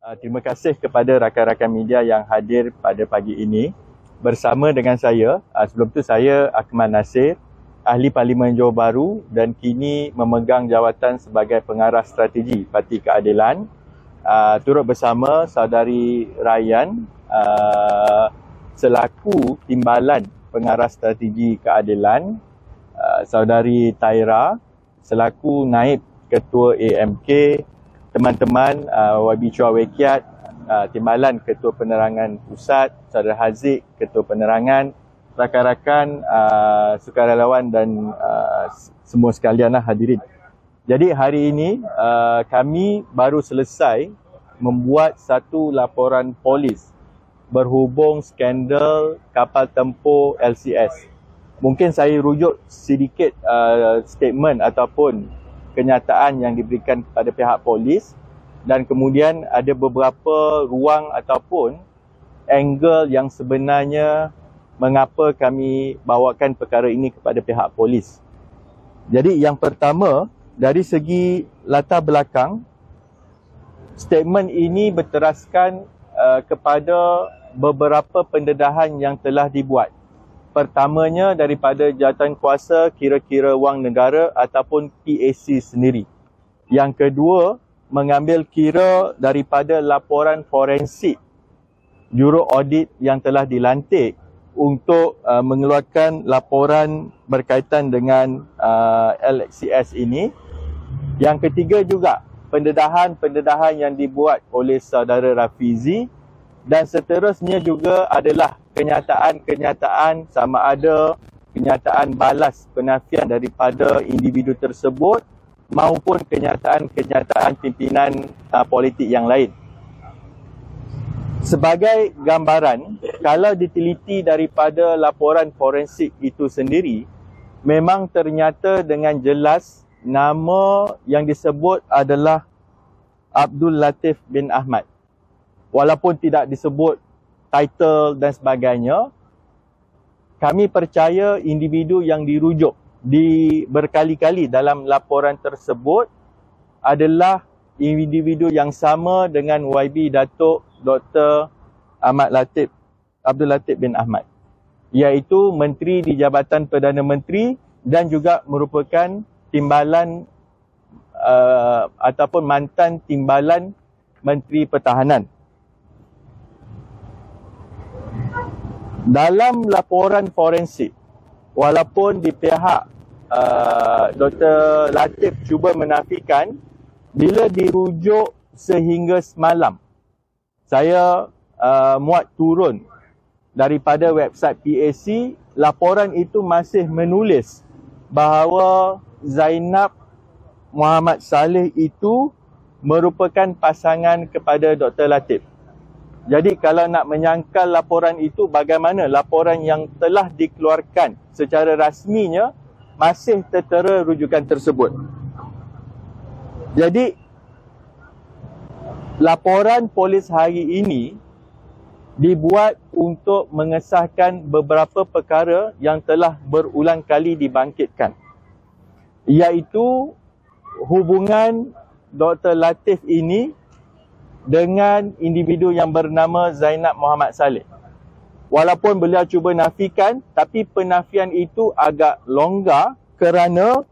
Terima kasih kepada rakan-rakan media yang hadir pada pagi ini. Bersama dengan saya, sebelum tu saya Akmal Nasir, Ahli Parlimen Johor Bahru dan kini memegang jawatan sebagai pengarah strategi Parti Keadilan. Turut bersama saudari Ryan selaku timbalan pengarah strategi keadilan, saudari Taira selaku naib ketua AMK, teman-teman YB Chua Wekiat, timbalan ketua penerangan pusat, saudara Haziq ketua penerangan, rakan-rakan sukarelawan dan semua sekalian hadirin. Jadi hari ini kami baru selesai membuat satu laporan polis berhubung skandal kapal tempur LCS. Mungkin saya rujuk sedikit statement ataupun kenyataan yang diberikan kepada pihak polis, dan kemudian ada beberapa ruang ataupun angle yang sebenarnya mengapa kami bawakan perkara ini kepada pihak polis. Jadi yang pertama, dari segi latar belakang, statement ini berteraskan kepada beberapa pendedahan yang telah dibuat. Pertamanya daripada jawatankuasa kira-kira wang negara ataupun PAC sendiri. Yang kedua, mengambil kira daripada laporan forensik juru audit yang telah dilantik untuk mengeluarkan laporan berkaitan dengan LCS ini. Yang ketiga juga, pendedahan-pendedahan yang dibuat oleh saudara Rafizi, dan seterusnya juga adalah kenyataan-kenyataan sama ada kenyataan balas penafian daripada individu tersebut maupun kenyataan-kenyataan pimpinan politik yang lain. Sebagai gambaran, kalau diteliti daripada laporan forensik itu sendiri, memang ternyata dengan jelas nama yang disebut adalah Abdul Latif bin Ahmad. Walaupun tidak disebut title dan sebagainya, kami percaya individu yang dirujuk berkali-kali dalam laporan tersebut adalah individu yang sama dengan YB Datuk Dr. Abdul Latif bin Ahmad, iaitu Menteri di Jabatan Perdana Menteri dan juga merupakan timbalan ataupun mantan timbalan Menteri Pertahanan. Dalam laporan forensik, walaupun di pihak Dr. Latif cuba menafikan, bila dirujuk sehingga semalam, saya muat turun daripada website PAC, laporan itu masih menulis bahawa Zainab Muhammad Saleh itu merupakan pasangan kepada Dr. Latif. Jadi kalau nak menyangkal laporan itu, bagaimana laporan yang telah dikeluarkan secara rasminya masih tertera rujukan tersebut. Jadi laporan polis hari ini dibuat untuk mengesahkan beberapa perkara yang telah berulang kali dibangkitkan, iaitu hubungan Dr. Latif ini dengan individu yang bernama Zainab Muhammad Saleh. Walaupun beliau cuba nafikan, tapi penafian itu agak longgar kerana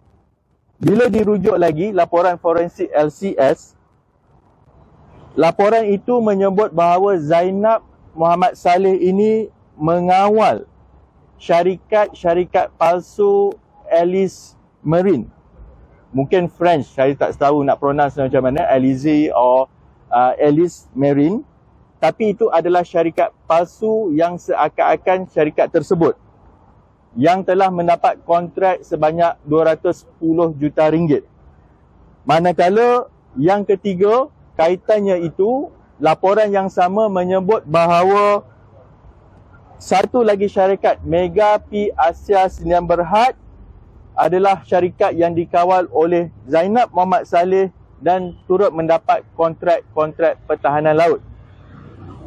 bila dirujuk lagi laporan forensik LCS, laporan itu menyebut bahawa Zainab Muhammad Saleh ini mengawal syarikat-syarikat palsu Alice Marine. Mungkin French, saya tak tahu nak pronounce macam mana, Alice or Alice Marine, tapi itu adalah syarikat palsu yang seakan-akan syarikat tersebut yang telah mendapat kontrak sebanyak 210 juta ringgit. Manakala yang ketiga, kaitannya itu, laporan yang sama menyebut bahawa satu lagi syarikat, Mega P Asia Sdn Bhd, adalah syarikat yang dikawal oleh Zainab Muhammad Saleh dan turut mendapat kontrak pertahanan laut.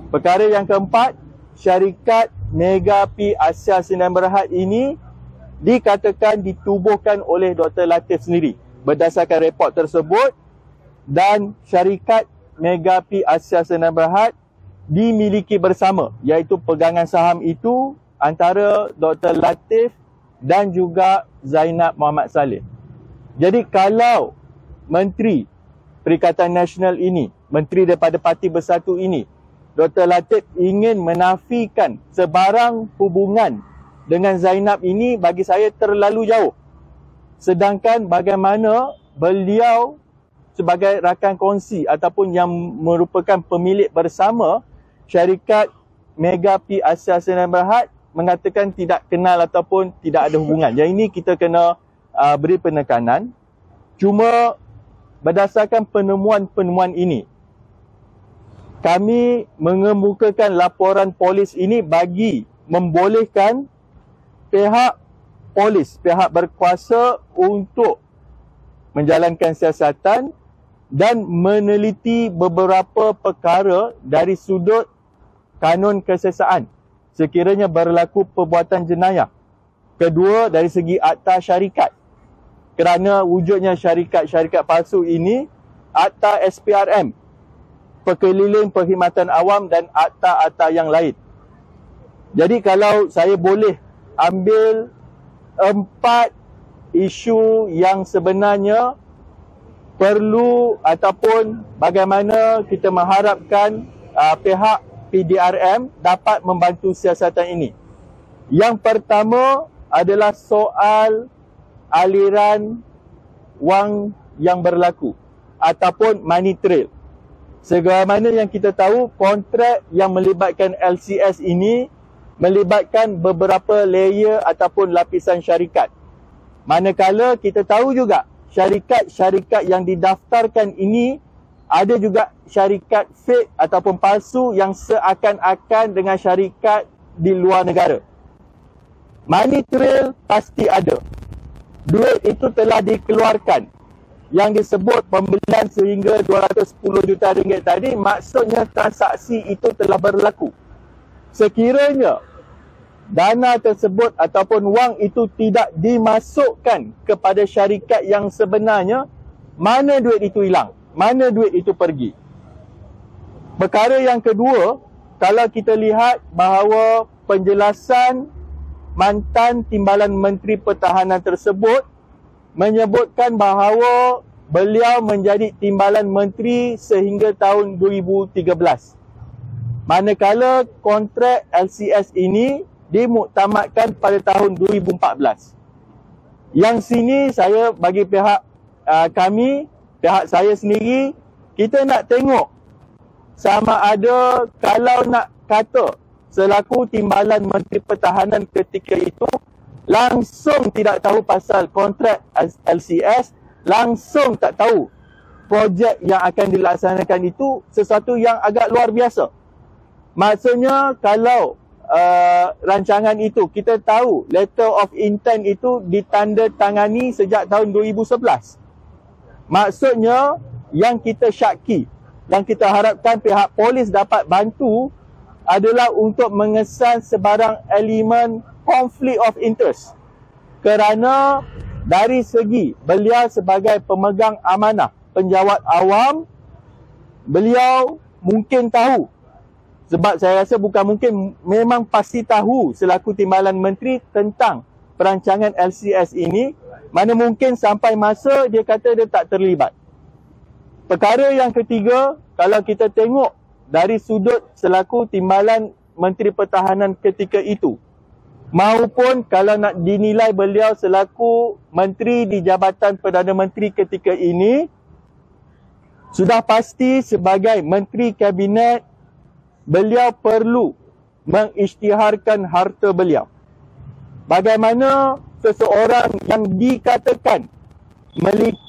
Perkara yang keempat, syarikat Mega P Asia Sdn Bhd ini dikatakan ditubuhkan oleh Dr. Latif sendiri berdasarkan report tersebut, dan syarikat Mega P Asia Sdn Bhd dimiliki bersama, iaitu pegangan saham itu antara Dr. Latif dan juga Zainab Muhammad Saleh. Jadi kalau Menteri Perikatan Nasional ini, Menteri daripada Parti Bersatu ini, Dr. Latif ingin menafikan sebarang hubungan dengan Zainab ini, bagi saya terlalu jauh. Sedangkan bagaimana beliau sebagai rakan kongsi ataupun yang merupakan pemilik bersama syarikat Mega P Asia Sdn Bhd mengatakan tidak kenal ataupun tidak ada hubungan. Yang ini kita kena beri penekanan. Cuma berdasarkan penemuan-penemuan ini, kami mengemukakan laporan polis ini bagi membolehkan pihak polis, pihak berkuasa untuk menjalankan siasatan dan meneliti beberapa perkara dari sudut kanun kesesaan sekiranya berlaku perbuatan jenayah. Kedua, dari segi akta syarikat. Kerana wujudnya syarikat-syarikat palsu ini, akta SPRM, Perkeliling Perkhidmatan Awam dan akta-akta yang lain. Jadi kalau saya boleh ambil 4 isu yang sebenarnya perlu ataupun bagaimana kita mengharapkan pihak PDRM dapat membantu siasatan ini. Yang pertama adalah soal aliran wang yang berlaku ataupun money trail. Sebagaimana yang kita tahu, kontrak yang melibatkan LCS ini melibatkan beberapa layer ataupun lapisan syarikat. Manakala kita tahu juga syarikat-syarikat yang didaftarkan ini ada juga syarikat fake ataupun palsu yang seakan-akan dengan syarikat di luar negara. Money trail pasti ada. Duit itu telah dikeluarkan. Yang disebut pembelian sehingga 210 juta ringgit tadi, maksudnya transaksi itu telah berlaku. Sekiranya dana tersebut ataupun wang itu tidak dimasukkan kepada syarikat yang sebenarnya, mana duit itu hilang? Mana duit itu pergi? Perkara yang kedua, kalau kita lihat bahawa penjelasan mantan Timbalan Menteri Pertahanan tersebut menyebutkan bahawa beliau menjadi Timbalan Menteri sehingga tahun 2013. Manakala kontrak LCS ini dimuktamadkan pada tahun 2014. Yang sini saya bagi pihak kami, pihak saya sendiri, kita nak tengok sama ada kalau nak kata selaku Timbalan Menteri Pertahanan ketika itu langsung tidak tahu pasal kontrak LCS, langsung tak tahu projek yang akan dilaksanakan itu sesuatu yang agak luar biasa. Maksudnya kalau rancangan itu kita tahu letter of intent itu ditandatangani sejak tahun 2011. Maksudnya yang kita syaki, yang kita harapkan pihak polis dapat bantu adalah untuk mengesan sebarang elemen conflict of interest. Kerana dari segi beliau sebagai pemegang amanah penjawat awam, beliau mungkin tahu, sebab saya rasa bukan mungkin, memang pasti tahu selaku Timbalan Menteri tentang perancangan LCS ini, mana mungkin sampai masa dia kata dia tak terlibat. Perkara yang ketiga, kalau kita tengok dari sudut selaku Timbalan Menteri Pertahanan ketika itu, maupun kalau nak dinilai beliau selaku Menteri di Jabatan Perdana Menteri ketika ini, sudah pasti sebagai Menteri Kabinet, beliau perlu mengisytiharkan harta beliau. Bagaimana seseorang yang dikatakan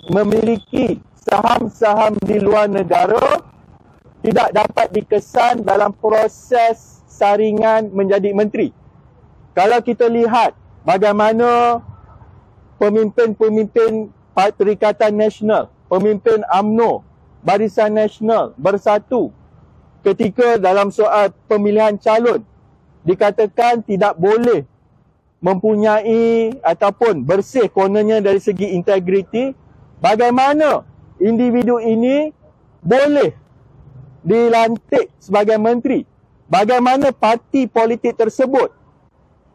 memiliki saham-saham di luar negara tidak dapat dikesan dalam proses saringan menjadi menteri. Kalau kita lihat bagaimana pemimpin-pemimpin Perikatan Nasional, pemimpin UMNO, Barisan Nasional Bersatu, ketika dalam soal pemilihan calon dikatakan tidak boleh mempunyai ataupun bersih kononnya dari segi integriti, bagaimana individu ini boleh dilantik sebagai menteri, bagaimana parti politik tersebut,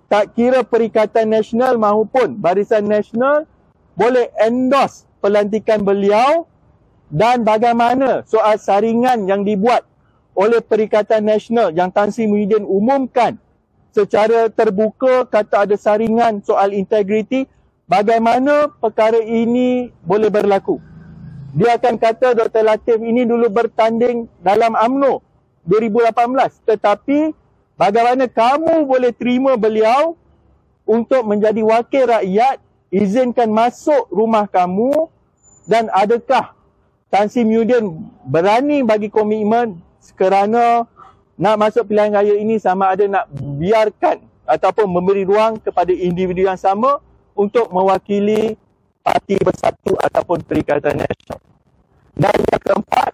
tak kira Perikatan Nasional maupun Barisan Nasional, boleh endorse pelantikan beliau, dan bagaimana soal saringan yang dibuat oleh Perikatan Nasional yang Tan Sri Muhyiddin umumkan secara terbuka kata ada saringan soal integriti, bagaimana perkara ini boleh berlaku. Dia akan kata Dr. Latif ini dulu bertanding dalam UMNO 2018, tetapi bagaimana kamu boleh terima beliau untuk menjadi wakil rakyat, izinkan masuk rumah kamu, dan adakah Tan Sri Muhyiddin berani bagi komitmen kerana nak masuk pilihan raya ini sama ada nak biarkan ataupun memberi ruang kepada individu yang sama untuk mewakili Parti Bersatu ataupun Perikatan Nasional. Dan yang keempat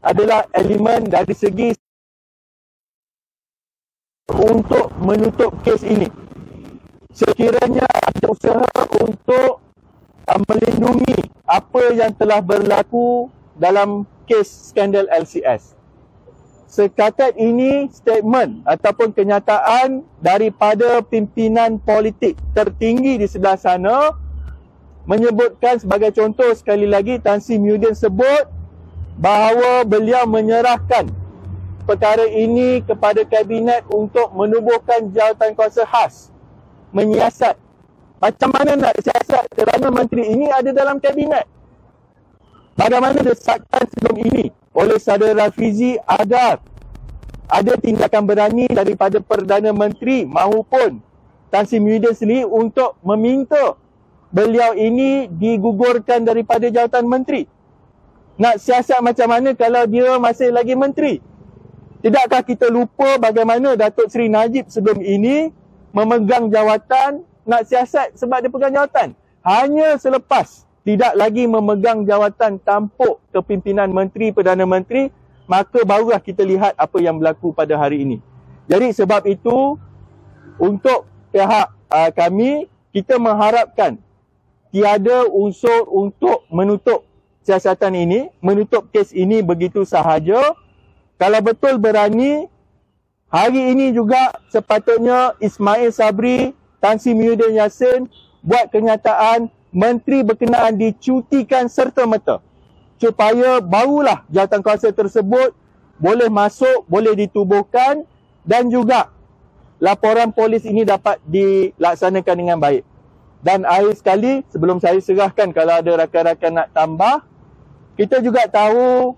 adalah elemen dari segi untuk menutup kes ini. Sekiranya ada usaha untuk melindungi apa yang telah berlaku dalam kes skandal LCS. Setakat ini statement ataupun kenyataan daripada pimpinan politik tertinggi di sebelah sana menyebutkan sebagai contoh sekali lagi Tan Sri Muhyiddin sebut bahawa beliau menyerahkan perkara ini kepada kabinet untuk menubuhkan jawatan kuasa khas, menyiasat. Macam mana nak siasat kerana menteri ini ada dalam kabinet? Bagaimana desakan sebelum ini oleh saudara Rafizi agar ada tindakan berani daripada Perdana Menteri maupun Tan Sri Muhyiddin sendiri untuk meminta beliau ini digugurkan daripada jawatan menteri. Nak siasat macam mana kalau dia masih lagi menteri? Tidakkah kita lupa bagaimana Datuk Seri Najib sebelum ini memegang jawatan, nak siasat sebab dia pegang jawatan? Hanya selepas tidak lagi memegang jawatan tampuk kepimpinan menteri, Perdana Menteri, maka barulah kita lihat apa yang berlaku pada hari ini. Jadi sebab itu, untuk pihak kami, kita mengharapkan tiada unsur untuk menutup siasatan ini, menutup kes ini begitu sahaja. Kalau betul berani, hari ini juga sepatutnya Ismail Sabri, Tan Sri Muhyiddin Yassin buat kenyataan menteri berkenaan dicutikan serta-merta supaya barulah jawatankuasa tersebut boleh masuk, boleh ditubuhkan dan juga laporan polis ini dapat dilaksanakan dengan baik. Dan akhir sekali, sebelum saya serahkan kalau ada rakan-rakan nak tambah, kita juga tahu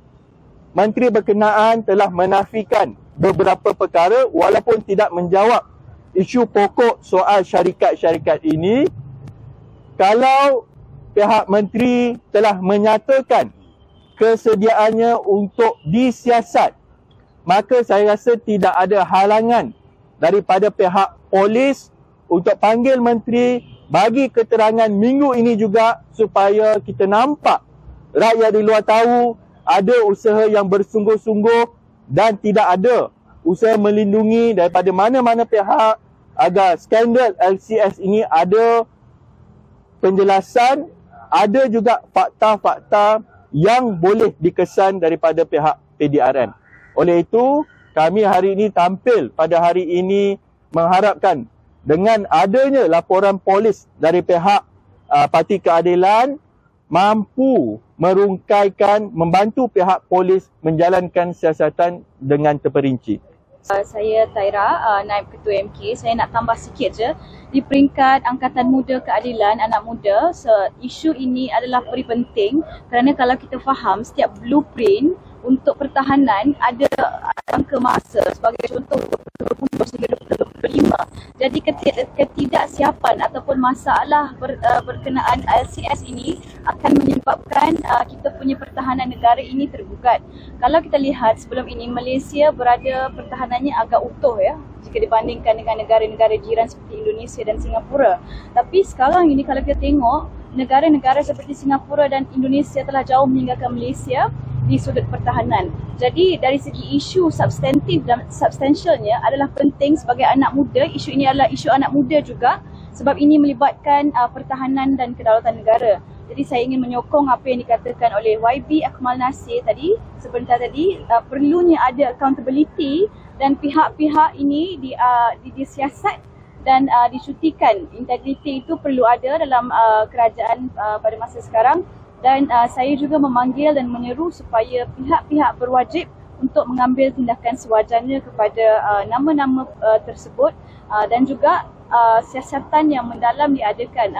menteri berkenaan telah menafikan beberapa perkara walaupun tidak menjawab isu pokok soal syarikat-syarikat ini. Kalau pihak menteri telah menyatakan kesediaannya untuk disiasat, maka saya rasa tidak ada halangan daripada pihak polis untuk panggil menteri, bagi keterangan minggu ini juga supaya kita nampak, rakyat di luar tahu ada usaha yang bersungguh-sungguh dan tidak ada usaha melindungi daripada mana-mana pihak agar skandal LCS ini ada penjelasan, ada juga fakta-fakta yang boleh dikesan daripada pihak PDRM. Oleh itu, kami hari ini tampil pada hari ini mengharapkan dengan adanya laporan polis dari pihak Parti Keadilan mampu merungkaikan, membantu pihak polis menjalankan siasatan dengan terperinci. Saya Taira, Naib Ketua MK. Saya nak tambah sikit je. Di peringkat Angkatan Muda Keadilan Anak Muda, isu ini adalah penting kerana kalau kita faham setiap blueprint untuk pertahanan ada angka masa, sebagai contoh 2020 hingga 2025. Jadi ketidaksiapan ataupun masalah berkenaan LCS ini akan menyebabkan kita punya pertahanan negara ini tergugat. Kalau kita lihat sebelum ini, Malaysia berada pertahanannya agak utuh ya jika dibandingkan dengan negara-negara jiran seperti Indonesia dan Singapura. Tapi sekarang ini kalau kita tengok, negara-negara seperti Singapura dan Indonesia telah jauh meninggalkan Malaysia di sudut pertahanan. Jadi dari segi isu substantif dan substansialnya adalah penting sebagai anak muda. Isu ini adalah isu anak muda juga sebab ini melibatkan pertahanan dan kedaulatan negara. Jadi saya ingin menyokong apa yang dikatakan oleh YB Akmal Nasir tadi, sebentar tadi, perlunya ada accountability dan pihak-pihak ini disiasat dan dicutikan. Integriti itu perlu ada dalam kerajaan pada masa sekarang, dan saya juga memanggil dan menyeru supaya pihak-pihak berwajib untuk mengambil tindakan sewajarnya kepada nama-nama tersebut, dan juga siasatan yang mendalam diadakan,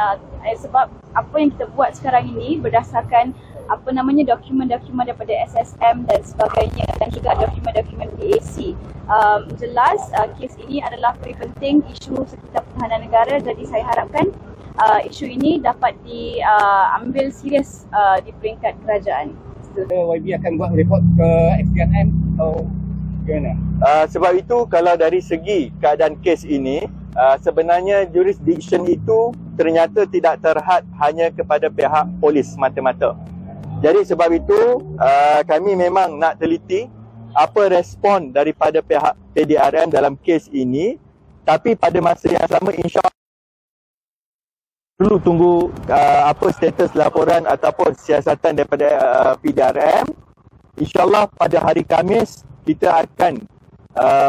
sebab apa yang kita buat sekarang ini berdasarkan dokumen-dokumen daripada SSM dan sebagainya, dan juga dokumen-dokumen PAC. Jelas kes ini adalah very penting, isu sekitar pertahanan negara, jadi saya harapkan isu ini dapat diambil serius di peringkat kerajaan. YB akan buat report ke SPRM atau bagaimana? Sebab itu kalau dari segi keadaan kes ini, sebenarnya jurisdiction itu ternyata tidak terhad hanya kepada pihak polis semata-mata. Jadi sebab itu kami memang nak teliti apa respon daripada pihak PDRM dalam kes ini, tapi pada masa yang sama insya-Allah perlu tunggu apa status laporan ataupun siasatan daripada PDRM. InsyaAllah pada hari Khamis kita akan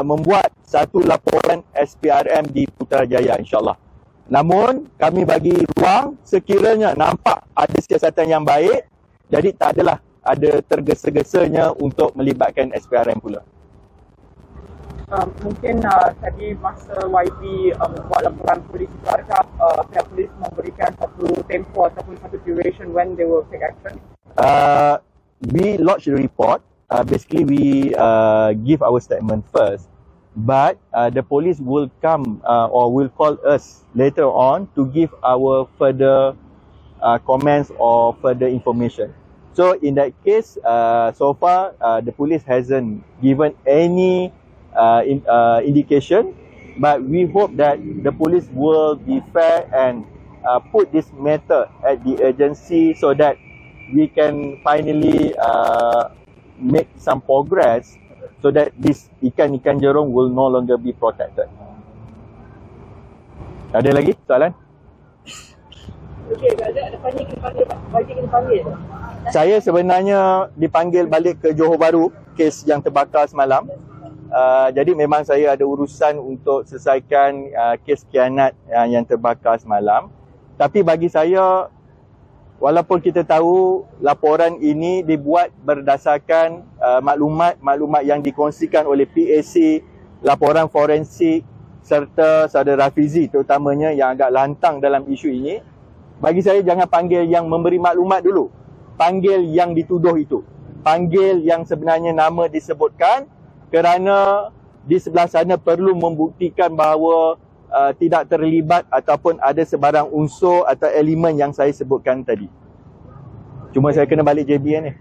membuat satu laporan SPRM di Putrajaya, insyaAllah. Namun kami bagi ruang sekiranya nampak ada siasatan yang baik, jadi tak adalah ada tergesa-gesanya untuk melibatkan SPRM pula. Mungkin tadi masa YB membuat laporan polis itu, adakah pihak polis memberikan satu tempoh ataupun satu duration when they will take action? We lodge the report. Basically we give our statement first, but the police will come or will call us later on to give our further comments or further information. So in that case, so far the police hasn't given any indication, but we hope that the police will be fair and put this matter at the urgency so that we can finally make some progress so that this ikan-ikan jerung will no longer be protected. Ada lagi soalan? Okey, lepas ni kena panggil. Saya sebenarnya dipanggil balik ke Johor Bahru, kes yang terbakar semalam. Jadi memang saya ada urusan untuk selesaikan kes khianat yang terbakar semalam. Tapi bagi saya, walaupun kita tahu laporan ini dibuat berdasarkan maklumat yang dikongsikan oleh PAC, laporan forensik serta saudara Rafizi terutamanya yang agak lantang dalam isu ini, bagi saya jangan panggil yang memberi maklumat dulu. Panggil yang dituduh itu. Panggil yang sebenarnya nama disebutkan, kerana di sebelah sana perlu membuktikan bahawa tidak terlibat ataupun ada sebarang unsur atau elemen yang saya sebutkan tadi. Cuma saya kena balik JBN ni.